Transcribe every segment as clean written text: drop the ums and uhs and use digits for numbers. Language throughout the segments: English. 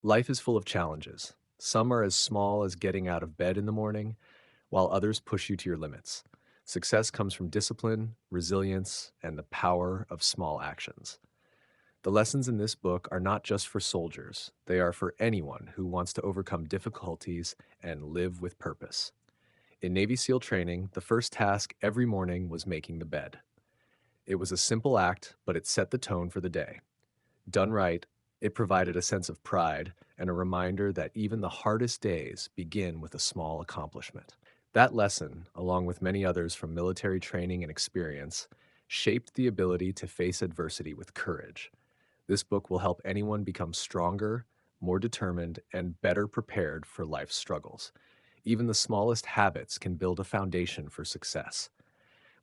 Life is full of challenges. Some are as small as getting out of bed in the morning, while others push you to your limits. Success comes from discipline, resilience, and the power of small actions. The lessons in this book are not just for soldiers, they are for anyone who wants to overcome difficulties and live with purpose. In Navy SEAL training, the first task every morning was making the bed. It was a simple act, but it set the tone for the day. Done right, it provided a sense of pride and a reminder that even the hardest days begin with a small accomplishment. That lesson, along with many others from military training and experience, shaped the ability to face adversity with courage. This book will help anyone become stronger, more determined, and better prepared for life's struggles. Even the smallest habits can build a foundation for success.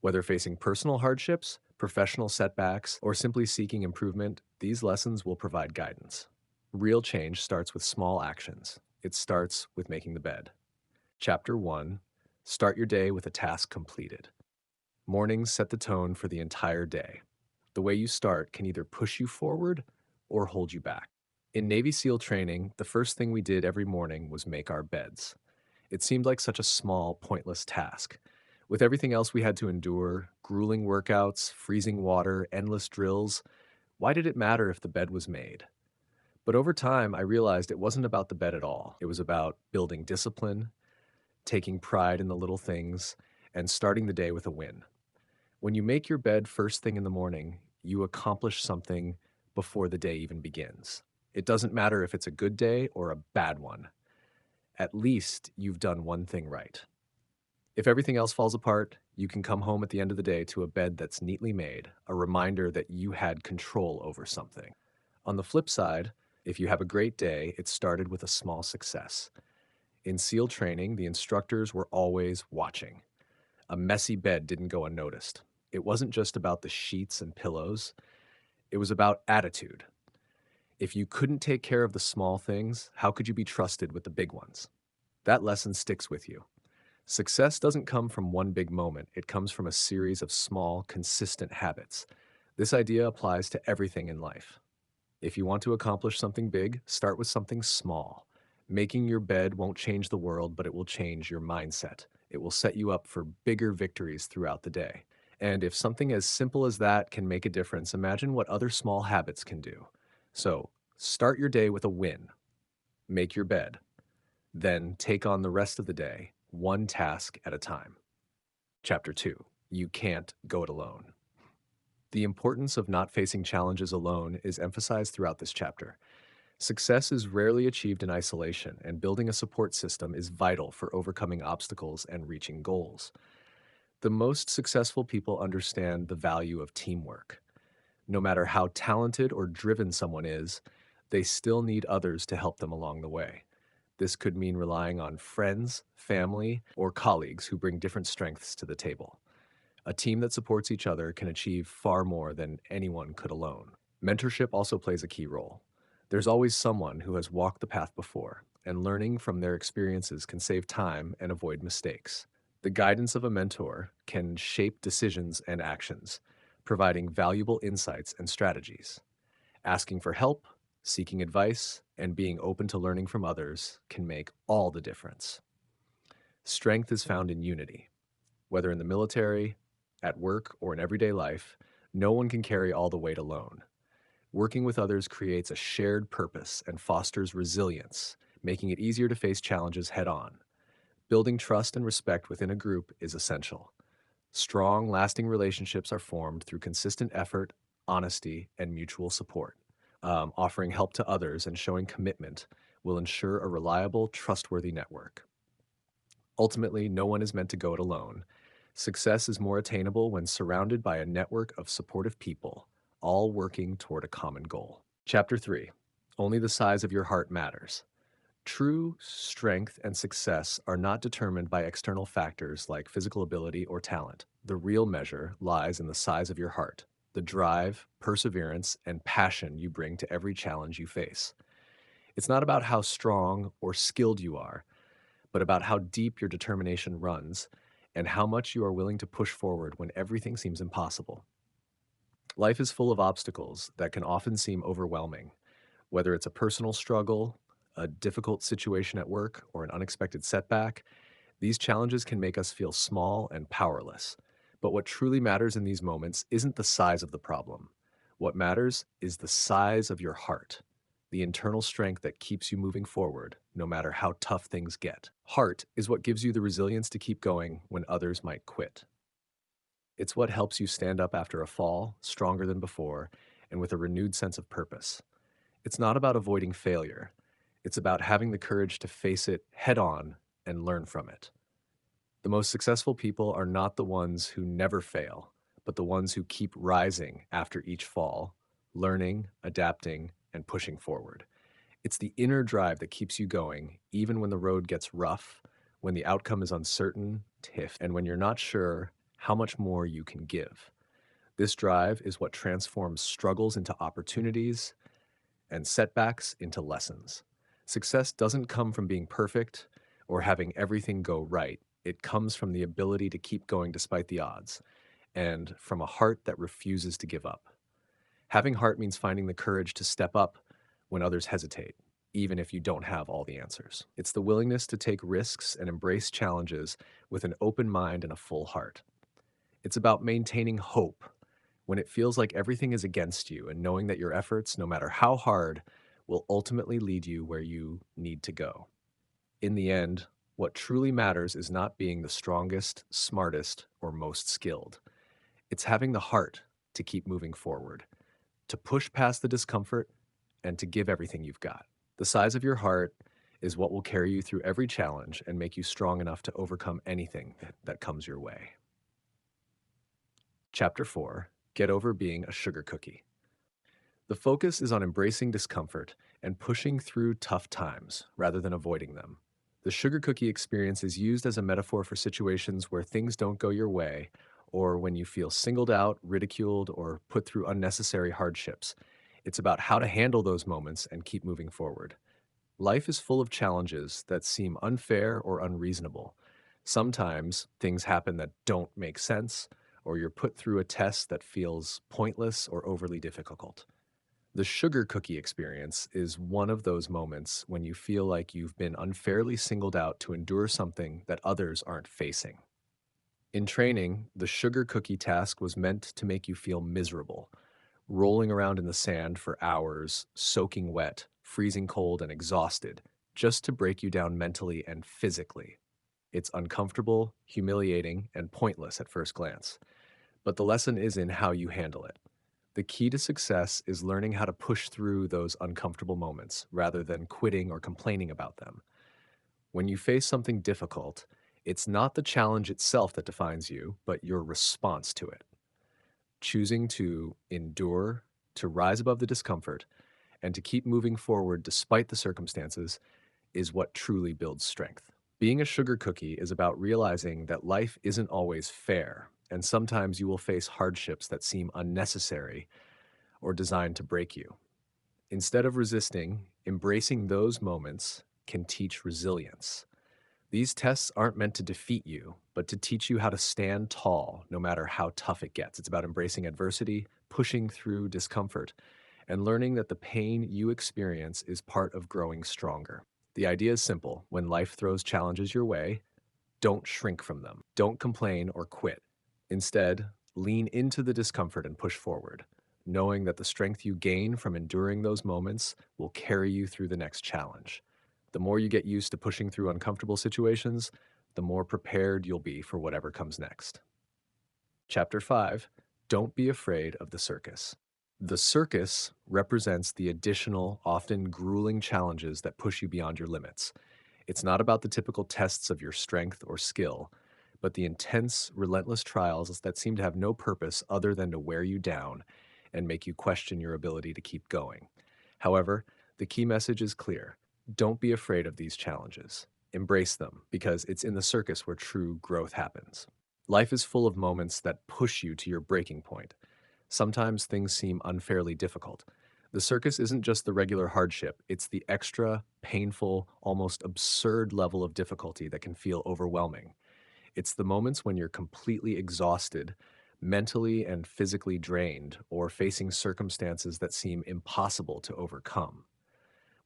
Whether facing personal hardships, professional setbacks, or simply seeking improvement, these lessons will provide guidance. Real change starts with small actions. It starts with making the bed. Chapter 1. Start your day with a task completed. Mornings set the tone for the entire day. The way you start can either push you forward or hold you back. In Navy SEAL training, the first thing we did every morning was make our beds. It seemed like such a small, pointless task. With everything else we had to endure, grueling workouts, freezing water, endless drills, why did it matter if the bed was made? But over time, I realized it wasn't about the bed at all. It was about building discipline, taking pride in the little things, and starting the day with a win. When you make your bed first thing in the morning, you accomplish something before the day even begins. It doesn't matter if it's a good day or a bad one. At least you've done one thing right. If everything else falls apart, you can come home at the end of the day to a bed that's neatly made, a reminder that you had control over something. On the flip side, if you have a great day, it started with a small success. In SEAL training, the instructors were always watching. A messy bed didn't go unnoticed. It wasn't just about the sheets and pillows, it was about attitude. If you couldn't take care of the small things, how could you be trusted with the big ones? That lesson sticks with you. Success doesn't come from one big moment, it comes from a series of small, consistent habits. This idea applies to everything in life. If you want to accomplish something big, start with something small. Making your bed won't change the world, but it will change your mindset. It will set you up for bigger victories throughout the day. And if something as simple as that can make a difference, imagine what other small habits can do. So, start your day with a win. Make your bed. Then take on the rest of the day, one task at a time. Chapter 2. You can't go it alone. The importance of not facing challenges alone is emphasized throughout this chapter. Success is rarely achieved in isolation, and building a support system is vital for overcoming obstacles and reaching goals. The most successful people understand the value of teamwork. No matter how talented or driven someone is, they still need others to help them along the way. This could mean relying on friends, family, or colleagues who bring different strengths to the table. A team that supports each other can achieve far more than anyone could alone. Mentorship also plays a key role. There's always someone who has walked the path before, and learning from their experiences can save time and avoid mistakes. The guidance of a mentor can shape decisions and actions, providing valuable insights and strategies. Asking for help, seeking advice, and being open to learning from others can make all the difference. Strength is found in unity. Whether in the military, at work, or in everyday life, no one can carry all the weight alone. Working with others creates a shared purpose and fosters resilience, making it easier to face challenges head on. Building trust and respect within a group is essential. Strong, lasting relationships are formed through consistent effort, honesty, and mutual support. Offering help to others and showing commitment will ensure a reliable, trustworthy network. Ultimately, no one is meant to go it alone. Success is more attainable when surrounded by a network of supportive people, all working toward a common goal. Chapter 3. Only the size of your heart matters. True strength and success are not determined by external factors like physical ability or talent. The real measure lies in the size of your heart, the drive, perseverance, and passion you bring to every challenge you face. It's not about how strong or skilled you are, but about how deep your determination runs and how much you are willing to push forward when everything seems impossible. Life is full of obstacles that can often seem overwhelming, whether it's a personal struggle, a difficult situation at work, or an unexpected setback, these challenges can make us feel small and powerless. But what truly matters in these moments isn't the size of the problem. What matters is the size of your heart, the internal strength that keeps you moving forward, no matter how tough things get. Heart is what gives you the resilience to keep going when others might quit. It's what helps you stand up after a fall, stronger than before, and with a renewed sense of purpose. It's not about avoiding failure. It's about having the courage to face it head on and learn from it. The most successful people are not the ones who never fail, but the ones who keep rising after each fall, learning, adapting, and pushing forward. It's the inner drive that keeps you going, even when the road gets rough, when the outcome is uncertain, and when you're not sure how much more you can give. This drive is what transforms struggles into opportunities and setbacks into lessons. Success doesn't come from being perfect or having everything go right. It comes from the ability to keep going despite the odds and from a heart that refuses to give up. Having heart means finding the courage to step up when others hesitate, even if you don't have all the answers. It's the willingness to take risks and embrace challenges with an open mind and a full heart. It's about maintaining hope when it feels like everything is against you and knowing that your efforts, no matter how hard, will ultimately lead you where you need to go. In the end, what truly matters is not being the strongest, smartest, or most skilled. It's having the heart to keep moving forward, to push past the discomfort, and to give everything you've got. The size of your heart is what will carry you through every challenge and make you strong enough to overcome anything that comes your way. Chapter 4: Get Over Being a Sugar Cookie. The focus is on embracing discomfort and pushing through tough times rather than avoiding them. The sugar cookie experience is used as a metaphor for situations where things don't go your way, or when you feel singled out, ridiculed, or put through unnecessary hardships. It's about how to handle those moments and keep moving forward. Life is full of challenges that seem unfair or unreasonable. Sometimes things happen that don't make sense, or you're put through a test that feels pointless or overly difficult. The sugar cookie experience is one of those moments when you feel like you've been unfairly singled out to endure something that others aren't facing. In training, the sugar cookie task was meant to make you feel miserable, rolling around in the sand for hours, soaking wet, freezing cold, and exhausted, just to break you down mentally and physically. It's uncomfortable, humiliating, and pointless at first glance, but the lesson is in how you handle it. The key to success is learning how to push through those uncomfortable moments rather than quitting or complaining about them. When you face something difficult, it's not the challenge itself that defines you, but your response to it. Choosing to endure, to rise above the discomfort, and to keep moving forward despite the circumstances is what truly builds strength. Being a sugar cookie is about realizing that life isn't always fair, and sometimes you will face hardships that seem unnecessary or designed to break you. Instead of resisting, embracing those moments can teach resilience. These tests aren't meant to defeat you, but to teach you how to stand tall no matter how tough it gets. It's about embracing adversity, pushing through discomfort, and learning that the pain you experience is part of growing stronger. The idea is simple. When life throws challenges your way, don't shrink from them. Don't complain or quit. Instead, lean into the discomfort and push forward, knowing that the strength you gain from enduring those moments will carry you through the next challenge. The more you get used to pushing through uncomfortable situations, the more prepared you'll be for whatever comes next. Chapter 5: Don't be afraid of the circus. The circus represents the additional, often grueling challenges that push you beyond your limits. It's not about the typical tests of your strength or skill, but the intense, relentless trials that seem to have no purpose other than to wear you down and make you question your ability to keep going. However, the key message is clear. Don't be afraid of these challenges. Embrace them, because it's in the circus where true growth happens. Life is full of moments that push you to your breaking point. Sometimes things seem unfairly difficult. The circus isn't just the regular hardship, it's the extra, painful, almost absurd level of difficulty that can feel overwhelming. It's the moments when you're completely exhausted, mentally and physically drained, or facing circumstances that seem impossible to overcome.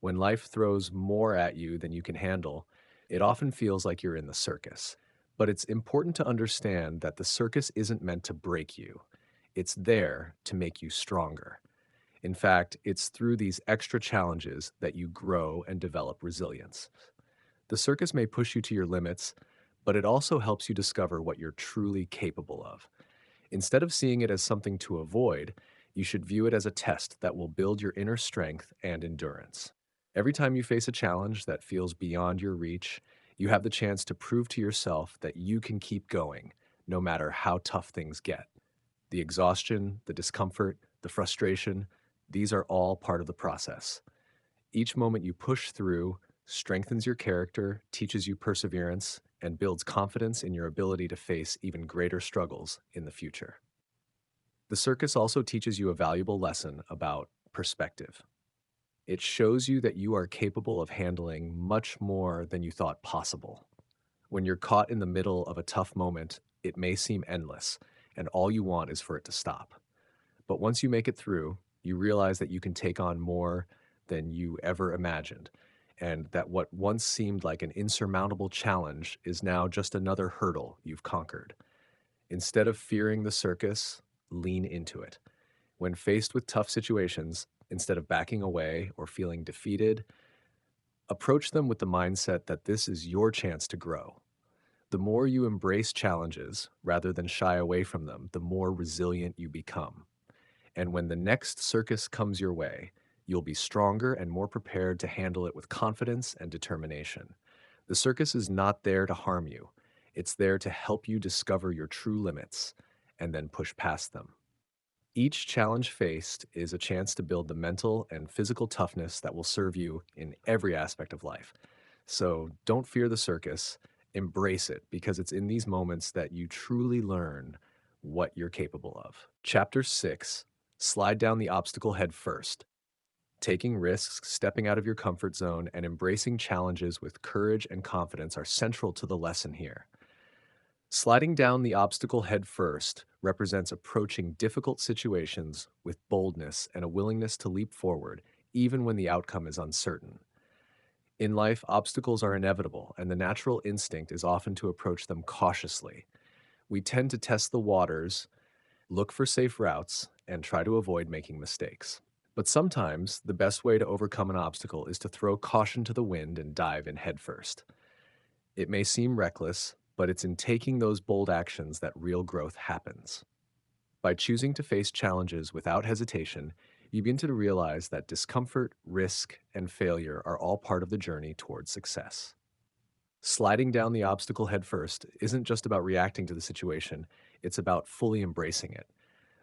When life throws more at you than you can handle, it often feels like you're in the circus. But it's important to understand that the circus isn't meant to break you, it's there to make you stronger. In fact, it's through these extra challenges that you grow and develop resilience. The circus may push you to your limits, but it also helps you discover what you're truly capable of. Instead of seeing it as something to avoid, you should view it as a test that will build your inner strength and endurance. Every time you face a challenge that feels beyond your reach, you have the chance to prove to yourself that you can keep going, no matter how tough things get. The exhaustion, the discomfort, the frustration, these are all part of the process. Each moment you push through strengthens your character, teaches you perseverance, and builds confidence in your ability to face even greater struggles in the future. The circus also teaches you a valuable lesson about perspective. It shows you that you are capable of handling much more than you thought possible. When you're caught in the middle of a tough moment, it may seem endless, and all you want is for it to stop. But once you make it through, you realize that you can take on more than you ever imagined, and that what once seemed like an insurmountable challenge is now just another hurdle you've conquered. Instead of fearing the circus, lean into it. When faced with tough situations, instead of backing away or feeling defeated, approach them with the mindset that this is your chance to grow. The more you embrace challenges rather than shy away from them, the more resilient you become. And when the next circus comes your way, you'll be stronger and more prepared to handle it with confidence and determination. The circus is not there to harm you, it's there to help you discover your true limits and then push past them. Each challenge faced is a chance to build the mental and physical toughness that will serve you in every aspect of life. So don't fear the circus, embrace it because it's in these moments that you truly learn what you're capable of. Chapter 6: Slide down the obstacle head first. Taking risks, stepping out of your comfort zone, and embracing challenges with courage and confidence are central to the lesson here. Sliding down the obstacle head first represents approaching difficult situations with boldness and a willingness to leap forward, even when the outcome is uncertain. In life, obstacles are inevitable, and the natural instinct is often to approach them cautiously. We tend to test the waters, look for safe routes, and try to avoid making mistakes. But sometimes, the best way to overcome an obstacle is to throw caution to the wind and dive in headfirst. It may seem reckless, but it's in taking those bold actions that real growth happens. By choosing to face challenges without hesitation, you begin to realize that discomfort, risk, and failure are all part of the journey towards success. Sliding down the obstacle headfirst isn't just about reacting to the situation, it's about fully embracing it.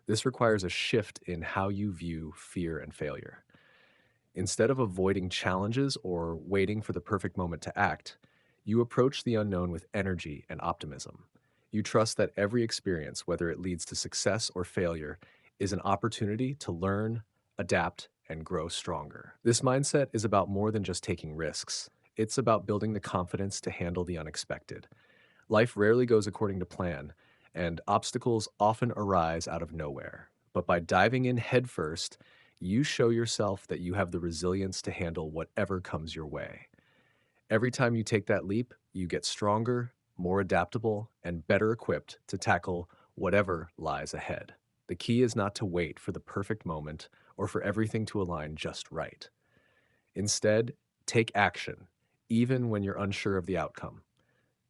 This requires a shift in how you view fear and failure. Instead of avoiding challenges or waiting for the perfect moment to act, you approach the unknown with energy and optimism. You trust that every experience, whether it leads to success or failure, is an opportunity to learn, adapt, and grow stronger. This mindset is about more than just taking risks. It's about building the confidence to handle the unexpected. Life rarely goes according to plan, and obstacles often arise out of nowhere. But by diving in headfirst, you show yourself that you have the resilience to handle whatever comes your way. Every time you take that leap, you get stronger, more adaptable, and better equipped to tackle whatever lies ahead. The key is not to wait for the perfect moment or for everything to align just right. Instead, take action, even when you're unsure of the outcome.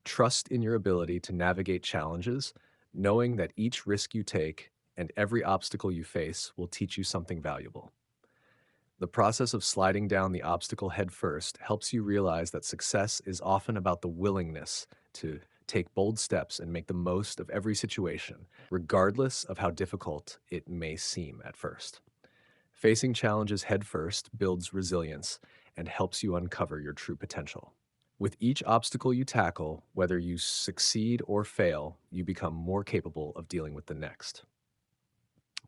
Trust in your ability to navigate challenges, knowing that each risk you take and every obstacle you face will teach you something valuable. The process of sliding down the obstacle head first helps you realize that success is often about the willingness to take bold steps and make the most of every situation, regardless of how difficult it may seem at first. Facing challenges head first builds resilience and helps you uncover your true potential. With each obstacle you tackle, whether you succeed or fail, you become more capable of dealing with the next.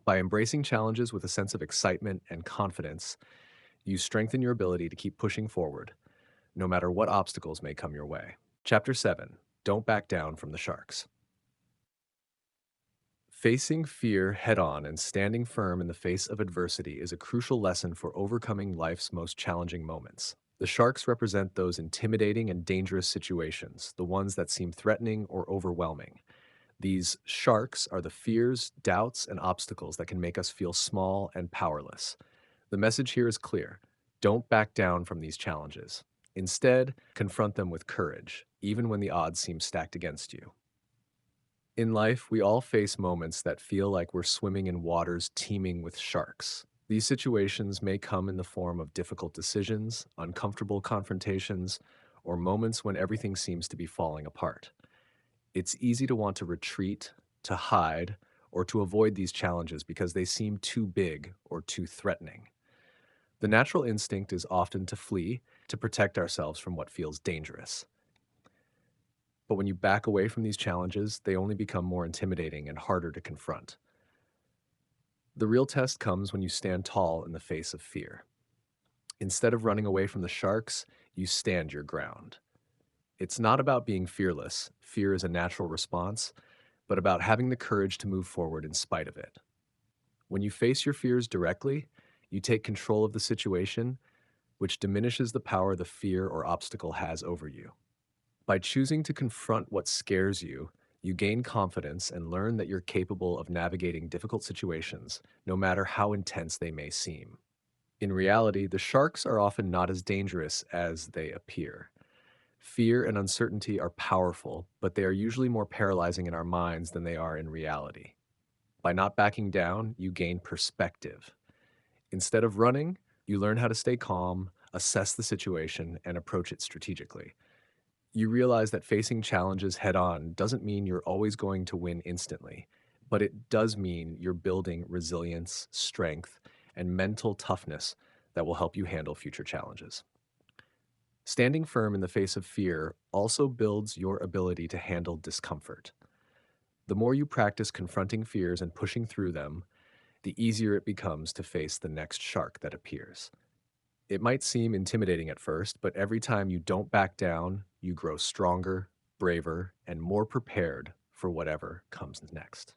By embracing challenges with a sense of excitement and confidence, you strengthen your ability to keep pushing forward, no matter what obstacles may come your way. Chapter 7: Don't back down from the sharks. Facing fear head on and standing firm in the face of adversity is a crucial lesson for overcoming life's most challenging moments. The sharks represent those intimidating and dangerous situations, the ones that seem threatening or overwhelming. These sharks are the fears, doubts, and obstacles that can make us feel small and powerless. The message here is clear: don't back down from these challenges. Instead, confront them with courage, even when the odds seem stacked against you. In life, we all face moments that feel like we're swimming in waters teeming with sharks. These situations may come in the form of difficult decisions, uncomfortable confrontations, or moments when everything seems to be falling apart. It's easy to want to retreat, to hide, or to avoid these challenges because they seem too big or too threatening. The natural instinct is often to flee, to protect ourselves from what feels dangerous. But when you back away from these challenges, they only become more intimidating and harder to confront. The real test comes when you stand tall in the face of fear. Instead of running away from the sharks, you stand your ground. It's not about being fearless, fear is a natural response, but about having the courage to move forward in spite of it. When you face your fears directly, you take control of the situation, which diminishes the power the fear or obstacle has over you. By choosing to confront what scares you, you gain confidence and learn that you're capable of navigating difficult situations, no matter how intense they may seem. In reality, the sharks are often not as dangerous as they appear. Fear and uncertainty are powerful, but they are usually more paralyzing in our minds than they are in reality. By not backing down, you gain perspective. Instead of running, you learn how to stay calm, assess the situation, and approach it strategically. You realize that facing challenges head on doesn't mean you're always going to win instantly, but it does mean you're building resilience, strength, and mental toughness that will help you handle future challenges. Standing firm in the face of fear also builds your ability to handle discomfort. The more you practice confronting fears and pushing through them, the easier it becomes to face the next shark that appears. It might seem intimidating at first, but every time you don't back down, you grow stronger, braver, and more prepared for whatever comes next.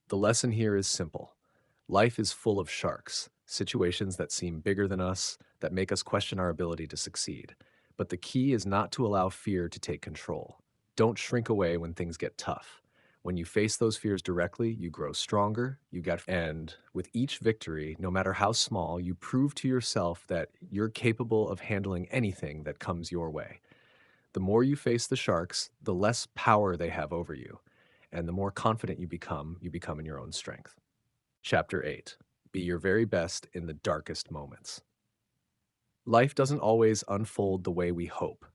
The lesson here is simple. Life is full of sharks, situations that seem bigger than us, that make us question our ability to succeed. But the key is not to allow fear to take control. Don't shrink away when things get tough. When you face those fears directly, you grow stronger, and with each victory, no matter how small, you prove to yourself that you're capable of handling anything that comes your way. The more you face the sharks, the less power they have over you, and the more confident you become in your own strength. Chapter 8. Be your very best in the darkest moments. Life doesn't always unfold the way we hope.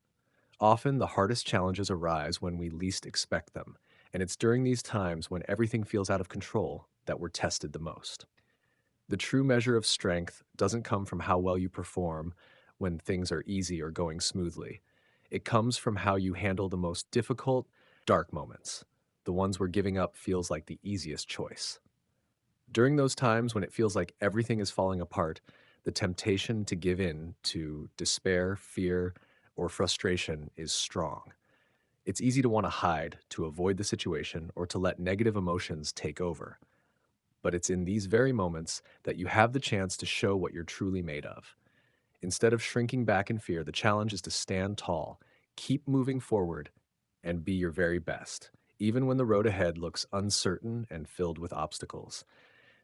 Often, the hardest challenges arise when we least expect them, and it's during these times when everything feels out of control that we're tested the most. The true measure of strength doesn't come from how well you perform when things are easy or going smoothly. It comes from how you handle the most difficult, dark moments, the ones where giving up feels like the easiest choice. During those times when it feels like everything is falling apart, the temptation to give in to despair, fear, or frustration is strong. It's easy to want to hide, to avoid the situation, or to let negative emotions take over. But it's in these very moments that you have the chance to show what you're truly made of. Instead of shrinking back in fear, the challenge is to stand tall, keep moving forward, and be your very best, even when the road ahead looks uncertain and filled with obstacles.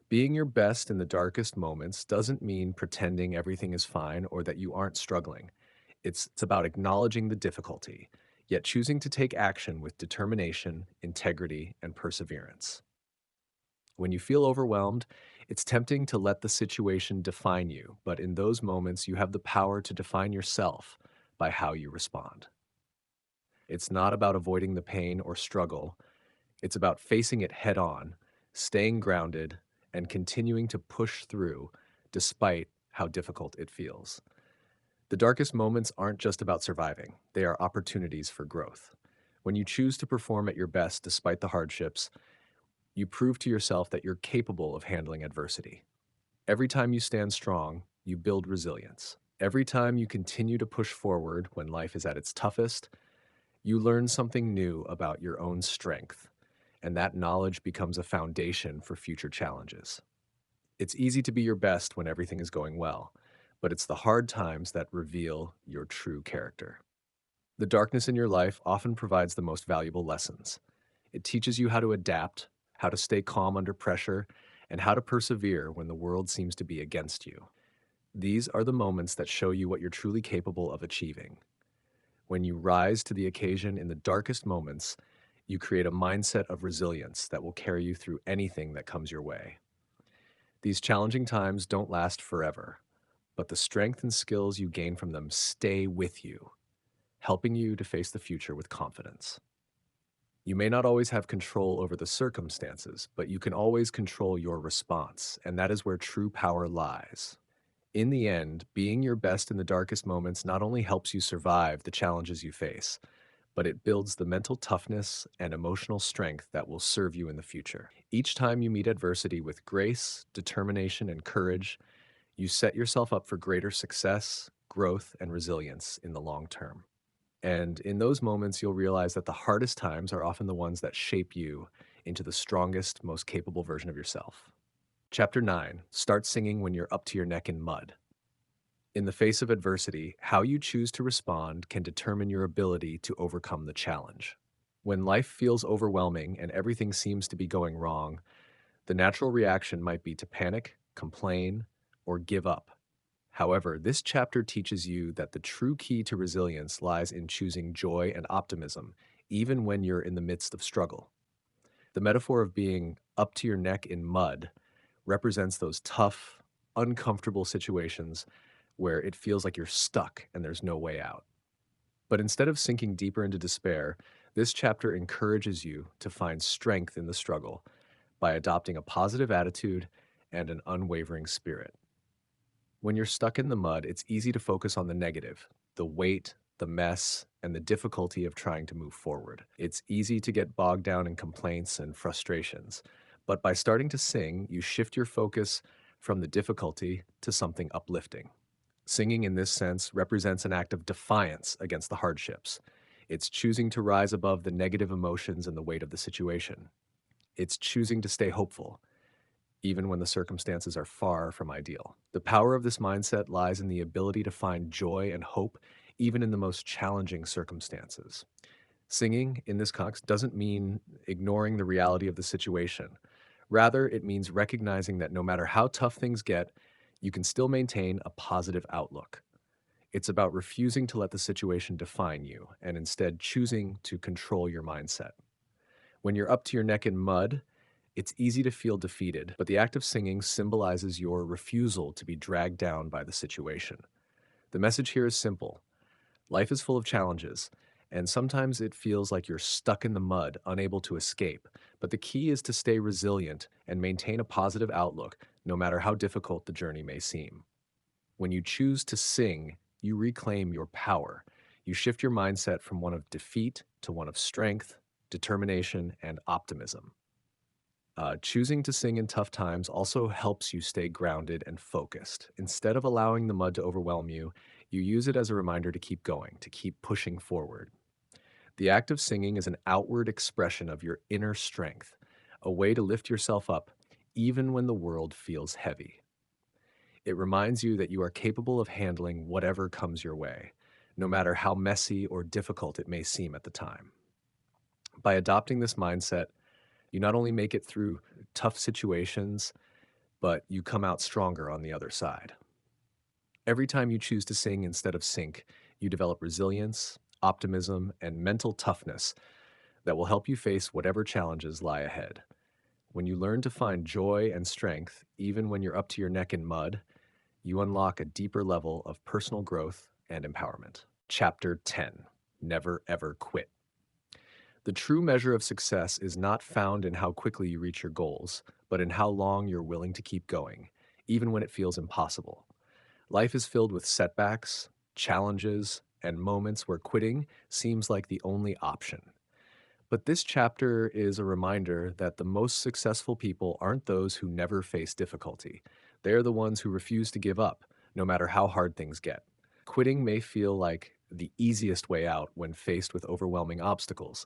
Being your best in the darkest moments doesn't mean pretending everything is fine or that you aren't struggling. It's about acknowledging the difficulty, yet choosing to take action with determination, integrity, and perseverance. When you feel overwhelmed, it's tempting to let the situation define you, but in those moments, you have the power to define yourself by how you respond. It's not about avoiding the pain or struggle, it's about facing it head on, staying grounded, and continuing to push through despite how difficult it feels. The darkest moments aren't just about surviving, they are opportunities for growth. When you choose to perform at your best despite the hardships, you prove to yourself that you're capable of handling adversity. Every time you stand strong, you build resilience. Every time you continue to push forward when life is at its toughest, you learn something new about your own strength. and that knowledge becomes a foundation for future challenges. It's easy to be your best when everything is going well, but it's the hard times that reveal your true character. The darkness in your life often provides the most valuable lessons. It teaches you how to adapt, how to stay calm under pressure, and how to persevere when the world seems to be against you. These are the moments that show you what you're truly capable of achieving. When you rise to the occasion in the darkest moments, you create a mindset of resilience that will carry you through anything that comes your way. These challenging times don't last forever, but the strength and skills you gain from them stay with you, helping you to face the future with confidence. You may not always have control over the circumstances, but you can always control your response, and that is where true power lies. In the end, being your best in the darkest moments not only helps you survive the challenges you face, but it builds the mental toughness and emotional strength that will serve you in the future. Each time you meet adversity with grace, determination, and courage, you set yourself up for greater success, growth, and resilience in the long term. And in those moments, you'll realize that the hardest times are often the ones that shape you into the strongest, most capable version of yourself. Chapter 9. Start singing when you're up to your neck in mud. In the face of adversity, how you choose to respond can determine your ability to overcome the challenge. When life feels overwhelming and everything seems to be going wrong, the natural reaction might be to panic, complain, or give up. However, this chapter teaches you that the true key to resilience lies in choosing joy and optimism, even when you're in the midst of struggle. The metaphor of being up to your neck in mud represents those tough, uncomfortable situations where it feels like you're stuck and there's no way out. But instead of sinking deeper into despair, this chapter encourages you to find strength in the struggle by adopting a positive attitude and an unwavering spirit. When you're stuck in the mud, it's easy to focus on the negative, the weight, the mess, and the difficulty of trying to move forward. It's easy to get bogged down in complaints and frustrations, but by starting to sing, you shift your focus from the difficulty to something uplifting. Singing in this sense represents an act of defiance against the hardships. It's choosing to rise above the negative emotions and the weight of the situation. It's choosing to stay hopeful, even when the circumstances are far from ideal. The power of this mindset lies in the ability to find joy and hope even in the most challenging circumstances. Singing in this context doesn't mean ignoring the reality of the situation. Rather, it means recognizing that no matter how tough things get, you can still maintain a positive outlook. It's about refusing to let the situation define you and instead choosing to control your mindset. When you're up to your neck in mud, it's easy to feel defeated, but the act of singing symbolizes your refusal to be dragged down by the situation. The message here is simple. Life is full of challenges, and sometimes it feels like you're stuck in the mud, unable to escape. But the key is to stay resilient and maintain a positive outlook, no matter how difficult the journey may seem. When you choose to sing, you reclaim your power. You shift your mindset from one of defeat to one of strength, determination, and optimism. Choosing to sing in tough times also helps you stay grounded and focused. Instead of allowing the mud to overwhelm you, you use it as a reminder to keep going, to keep pushing forward. The act of singing is an outward expression of your inner strength, a way to lift yourself up even when the world feels heavy. It reminds you that you are capable of handling whatever comes your way, no matter how messy or difficult it may seem at the time. By adopting this mindset, you not only make it through tough situations, but you come out stronger on the other side. Every time you choose to sing instead of sink, you develop resilience, optimism, and mental toughness that will help you face whatever challenges lie ahead. When you learn to find joy and strength, even when you're up to your neck in mud, you unlock a deeper level of personal growth and empowerment. Chapter 10. Never Ever Quit. The true measure of success is not found in how quickly you reach your goals, but in how long you're willing to keep going, even when it feels impossible. Life is filled with setbacks, challenges, and moments where quitting seems like the only option. But this chapter is a reminder that the most successful people aren't those who never face difficulty. They're the ones who refuse to give up, no matter how hard things get. Quitting may feel like the easiest way out when faced with overwhelming obstacles,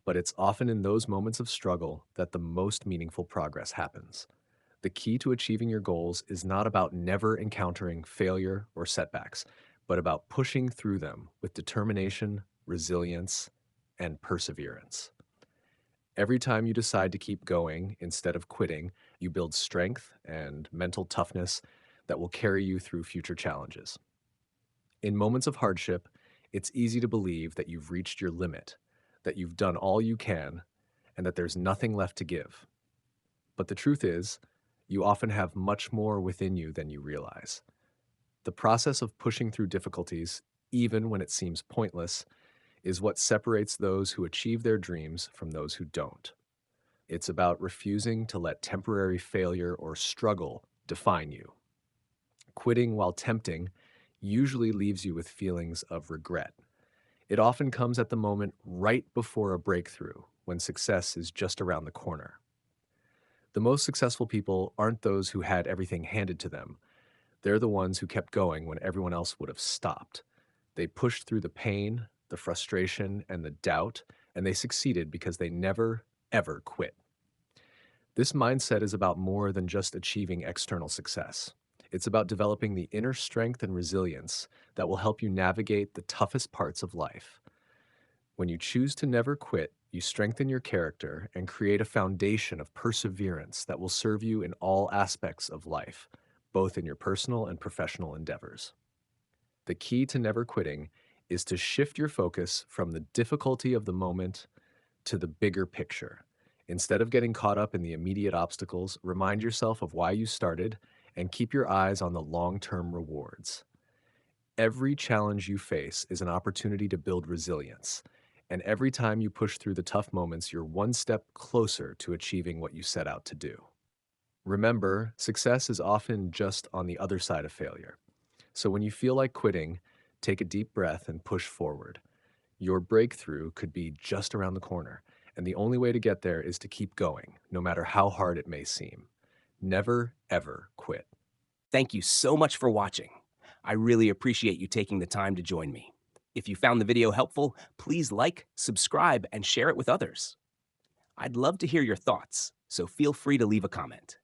but it's often in those moments of struggle that the most meaningful progress happens. The key to achieving your goals is not about never encountering failure or setbacks, but about pushing through them with determination, resilience, and perseverance. Every time you decide to keep going instead of quitting, you build strength and mental toughness that will carry you through future challenges. In moments of hardship, it's easy to believe that you've reached your limit, that you've done all you can, and that there's nothing left to give. But the truth is, you often have much more within you than you realize. The process of pushing through difficulties, even when it seems pointless, is what separates those who achieve their dreams from those who don't. It's about refusing to let temporary failure or struggle define you. Quitting while tempting usually leaves you with feelings of regret. It often comes at the moment right before a breakthrough, when success is just around the corner. The most successful people aren't those who had everything handed to them. They're the ones who kept going when everyone else would have stopped. They pushed through the pain, the frustration, and the doubt, and they succeeded because they never, ever quit. This mindset is about more than just achieving external success. It's about developing the inner strength and resilience that will help you navigate the toughest parts of life. When you choose to never quit, you strengthen your character and create a foundation of perseverance that will serve you in all aspects of life, both in your personal and professional endeavors. The key to never quitting is to shift your focus from the difficulty of the moment to the bigger picture. Instead of getting caught up in the immediate obstacles, remind yourself of why you started and keep your eyes on the long-term rewards. Every challenge you face is an opportunity to build resilience, and every time you push through the tough moments, you're one step closer to achieving what you set out to do. Remember, success is often just on the other side of failure. So when you feel like quitting, take a deep breath and push forward. Your breakthrough could be just around the corner, and the only way to get there is to keep going, no matter how hard it may seem. Never, ever quit. Thank you so much for watching. I really appreciate you taking the time to join me. If you found the video helpful, please like, subscribe, and share it with others. I'd love to hear your thoughts, so feel free to leave a comment.